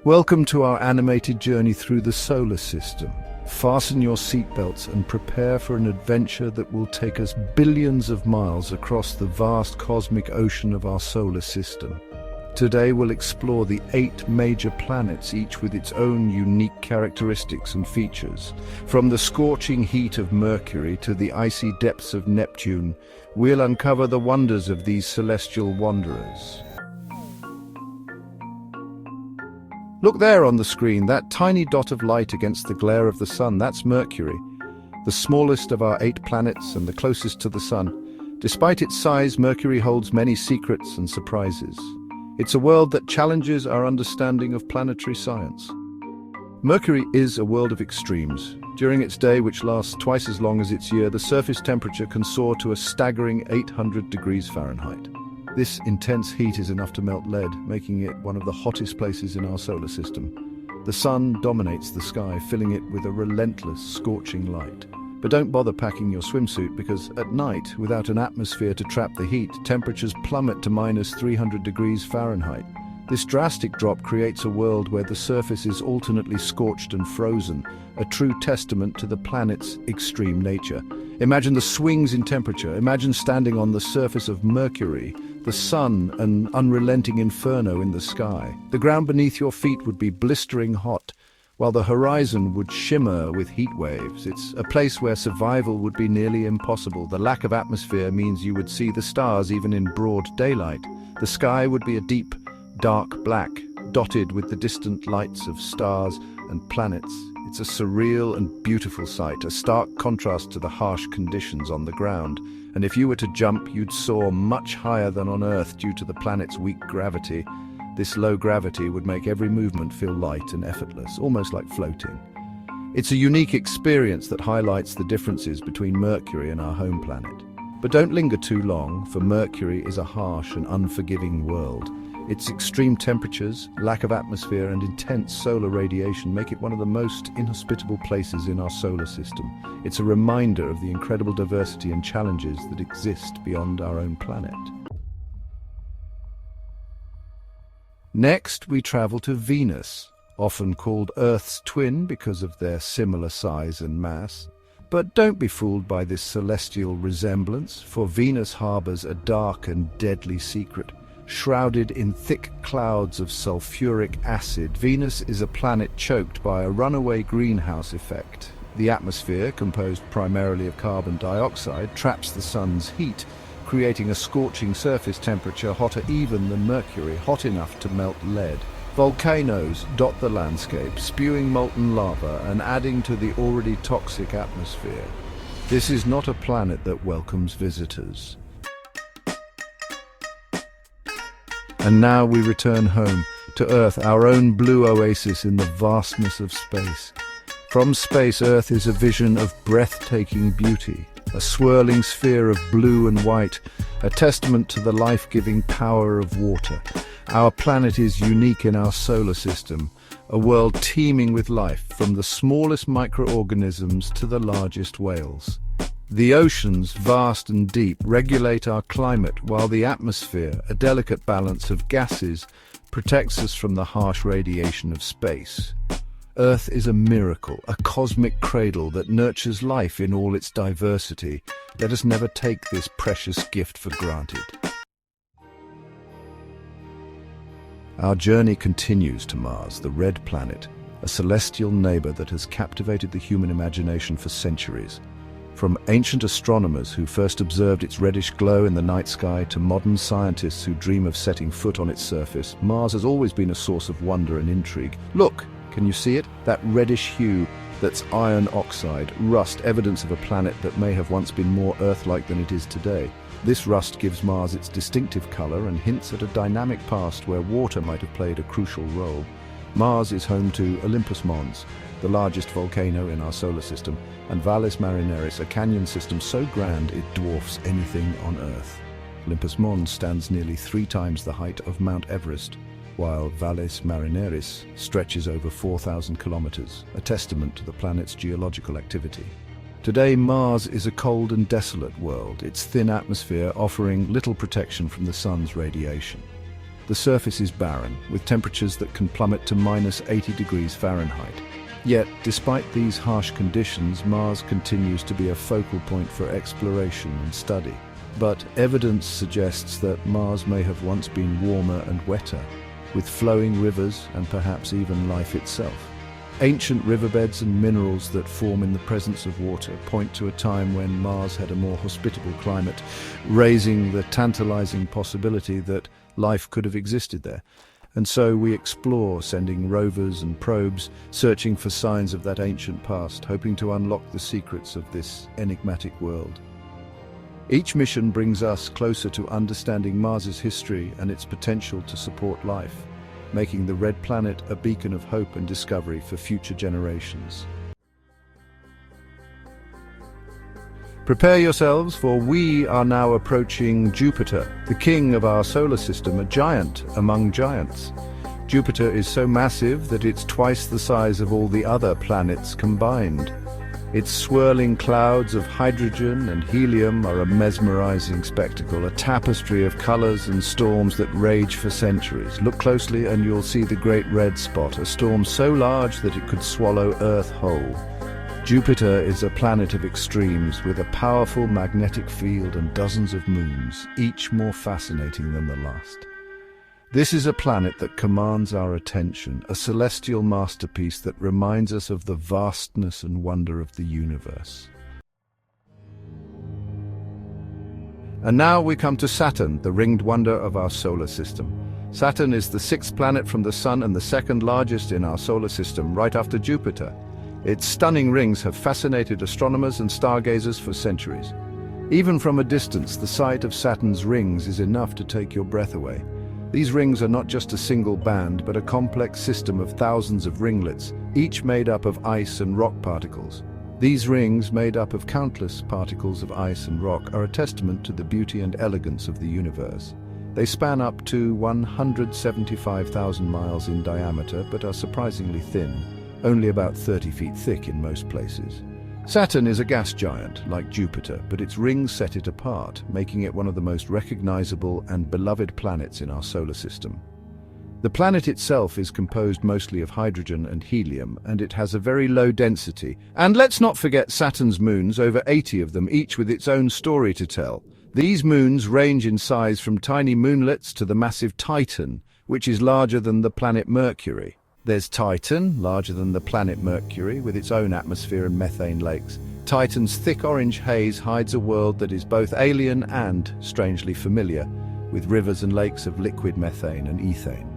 Welcome to our animated journey through the solar system. Fasten your seatbelts and prepare for an adventure that will take us billions of miles across the vast cosmic ocean of our solar system. Today we'll explore the 8 major planets, each with its own unique characteristics and features. From the scorching heat of Mercury to the icy depths of Neptune, we'll uncover the wonders of these celestial wanderers. Look there on the screen, that tiny dot of light against the glare of the sun, that's Mercury, the smallest of our 8 planets and the closest to the sun. Despite its size, Mercury holds many secrets and surprises. It's a world that challenges our understanding of planetary science. Mercury is a world of extremes. During its day, which lasts twice as long as its year, the surface temperature can soar to a staggering 800 degrees Fahrenheit. This intense heat is enough to melt lead, making it one of the hottest places in our solar system. The sun dominates the sky, filling it with a relentless, scorching light. But don't bother packing your swimsuit, because at night, without an atmosphere to trap the heat, temperatures plummet to minus 300 degrees Fahrenheit. This drastic drop creates a world where the surface is alternately scorched and frozen, a true testament to the planet's extreme nature. Imagine the swings in temperature. Imagine standing on the surface of Mercury, the sun an unrelenting inferno in the sky. The ground beneath your feet would be blistering hot, while the horizon would shimmer with heat waves. It's a place where survival would be nearly impossible. The lack of atmosphere means you would see the stars even in broad daylight. The sky would be a deep, dark black, dotted with the distant lights of stars and planets. It's a surreal and beautiful sight, a stark contrast to the harsh conditions on the ground. And if you were to jump, you'd soar much higher than on Earth due to the planet's weak gravity. This low gravity would make every movement feel light and effortless, almost like floating. It's a unique experience that highlights the differences between Mercury and our home planet. But don't linger too long, for Mercury is a harsh and unforgiving world. Its extreme temperatures, lack of atmosphere, and intense solar radiation make it one of the most inhospitable places in our solar system. It's a reminder of the incredible diversity and challenges that exist beyond our own planet. Next, we travel to Venus, often called Earth's twin because of their similar size and mass. But don't be fooled by this celestial resemblance, for Venus harbors a dark and deadly secret. Shrouded in thick clouds of sulfuric acid, Venus is a planet choked by a runaway greenhouse effect. The atmosphere, composed primarily of carbon dioxide, traps the sun's heat, creating a scorching surface temperature hotter even than Mercury, hot enough to melt lead. Volcanoes dot the landscape, spewing molten lava and adding to the already toxic atmosphere. This is not a planet that welcomes visitors. And now we return home, to Earth, our own blue oasis in the vastness of space. From space, Earth is a vision of breathtaking beauty, a swirling sphere of blue and white, a testament to the life-giving power of water. Our planet is unique in our solar system, a world teeming with life, from the smallest microorganisms to the largest whales. The oceans, vast and deep, regulate our climate, while the atmosphere, a delicate balance of gases, protects us from the harsh radiation of space. Earth is a miracle, a cosmic cradle that nurtures life in all its diversity. Let us never take this precious gift for granted. Our journey continues to Mars, the Red Planet, a celestial neighbor that has captivated the human imagination for centuries. From ancient astronomers who first observed its reddish glow in the night sky to modern scientists who dream of setting foot on its surface, Mars has always been a source of wonder and intrigue. Look, can you see it? That reddish hue, that's iron oxide, rust, evidence of a planet that may have once been more Earth-like than it is today. This rust gives Mars its distinctive color and hints at a dynamic past where water might have played a crucial role. Mars is home to Olympus Mons, the largest volcano in our solar system, and Valles Marineris, a canyon system so grand it dwarfs anything on Earth. Olympus Mons stands nearly 3 times the height of Mount Everest, while Valles Marineris stretches over 4,000 kilometers, a testament to the planet's geological activity. Today, Mars is a cold and desolate world, its thin atmosphere offering little protection from the sun's radiation. The surface is barren, with temperatures that can plummet to -80 degrees Fahrenheit. Yet, despite these harsh conditions, Mars continues to be a focal point for exploration and study. But evidence suggests that Mars may have once been warmer and wetter, with flowing rivers and perhaps even life itself. Ancient riverbeds and minerals that form in the presence of water point to a time when Mars had a more hospitable climate, raising the tantalizing possibility that life could have existed there. And so we explore, sending rovers and probes, searching for signs of that ancient past, hoping to unlock the secrets of this enigmatic world. Each mission brings us closer to understanding Mars's history and its potential to support life, making the Red Planet a beacon of hope and discovery for future generations. Prepare yourselves, for we are now approaching Jupiter, the king of our solar system, a giant among giants. Jupiter is so massive that it's twice the size of all the other planets combined. Its swirling clouds of hydrogen and helium are a mesmerizing spectacle, a tapestry of colors and storms that rage for centuries. Look closely and you'll see the Great Red Spot, a storm so large that it could swallow Earth whole. Jupiter is a planet of extremes with a powerful magnetic field and dozens of moons, each more fascinating than the last. This is a planet that commands our attention, a celestial masterpiece that reminds us of the vastness and wonder of the universe. And now we come to Saturn, the ringed wonder of our solar system. Saturn is the sixth planet from the Sun and the second largest in our solar system, right after Jupiter. Its stunning rings have fascinated astronomers and stargazers for centuries. Even from a distance, the sight of Saturn's rings is enough to take your breath away. These rings are not just a single band, but a complex system of thousands of ringlets, each made up of ice and rock particles. These rings, made up of countless particles of ice and rock, are a testament to the beauty and elegance of the universe. They span up to 175,000 miles in diameter, but are surprisingly thin, only about 30 feet thick in most places. Saturn is a gas giant, like Jupiter, but its rings set it apart, making it one of the most recognizable and beloved planets in our solar system. The planet itself is composed mostly of hydrogen and helium, and it has a very low density. And let's not forget Saturn's moons, over 80 of them, each with its own story to tell. These moons range in size from tiny moonlets to the massive Titan, which is larger than the planet Mercury. There's Titan, larger than the planet Mercury, with its own atmosphere and methane lakes. Titan's thick orange haze hides a world that is both alien and strangely familiar, with rivers and lakes of liquid methane and ethane.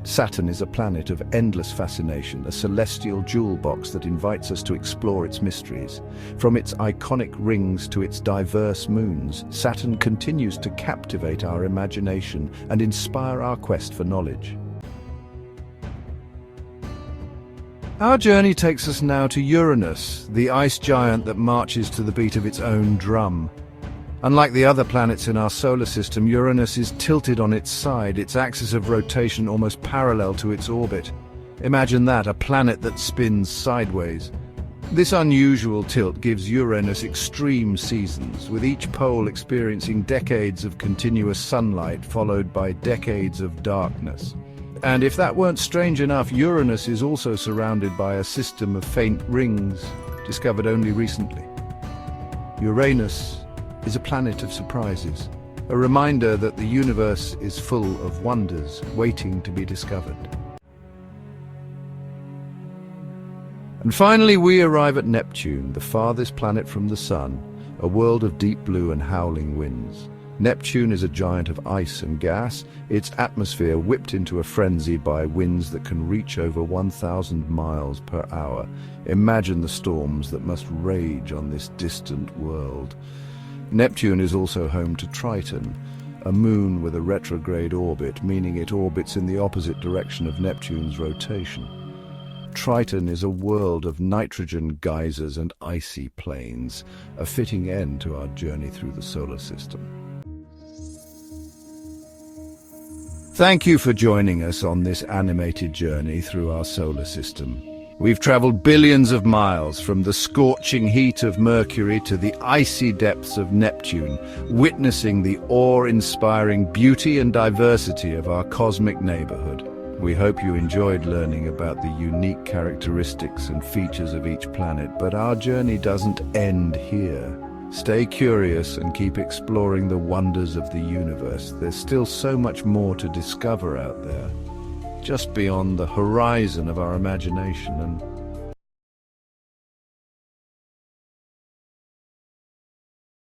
Saturn is a planet of endless fascination, a celestial jewel box that invites us to explore its mysteries. From its iconic rings to its diverse moons, Saturn continues to captivate our imagination and inspire our quest for knowledge. Our journey takes us now to Uranus, the ice giant that marches to the beat of its own drum. Unlike the other planets in our solar system, Uranus is tilted on its side, its axis of rotation almost parallel to its orbit. Imagine that, a planet that spins sideways. This unusual tilt gives Uranus extreme seasons, with each pole experiencing decades of continuous sunlight followed by decades of darkness. And if that weren't strange enough, Uranus is also surrounded by a system of faint rings, discovered only recently. Uranus is a planet of surprises, a reminder that the universe is full of wonders waiting to be discovered. And finally, we arrive at Neptune, the farthest planet from the Sun, a world of deep blue and howling winds. Neptune is a giant of ice and gas, its atmosphere whipped into a frenzy by winds that can reach over 1,000 miles per hour. Imagine the storms that must rage on this distant world. Neptune is also home to Triton, a moon with a retrograde orbit, meaning it orbits in the opposite direction of Neptune's rotation. Triton is a world of nitrogen geysers and icy plains, a fitting end to our journey through the solar system. Thank you for joining us on this animated journey through our solar system. We've traveled billions of miles from the scorching heat of Mercury to the icy depths of Neptune, witnessing the awe-inspiring beauty and diversity of our cosmic neighborhood. We hope you enjoyed learning about the unique characteristics and features of each planet, but our journey doesn't end here. Stay curious and keep exploring the wonders of the universe. There's still so much more to discover out there, just beyond the horizon of our imagination, and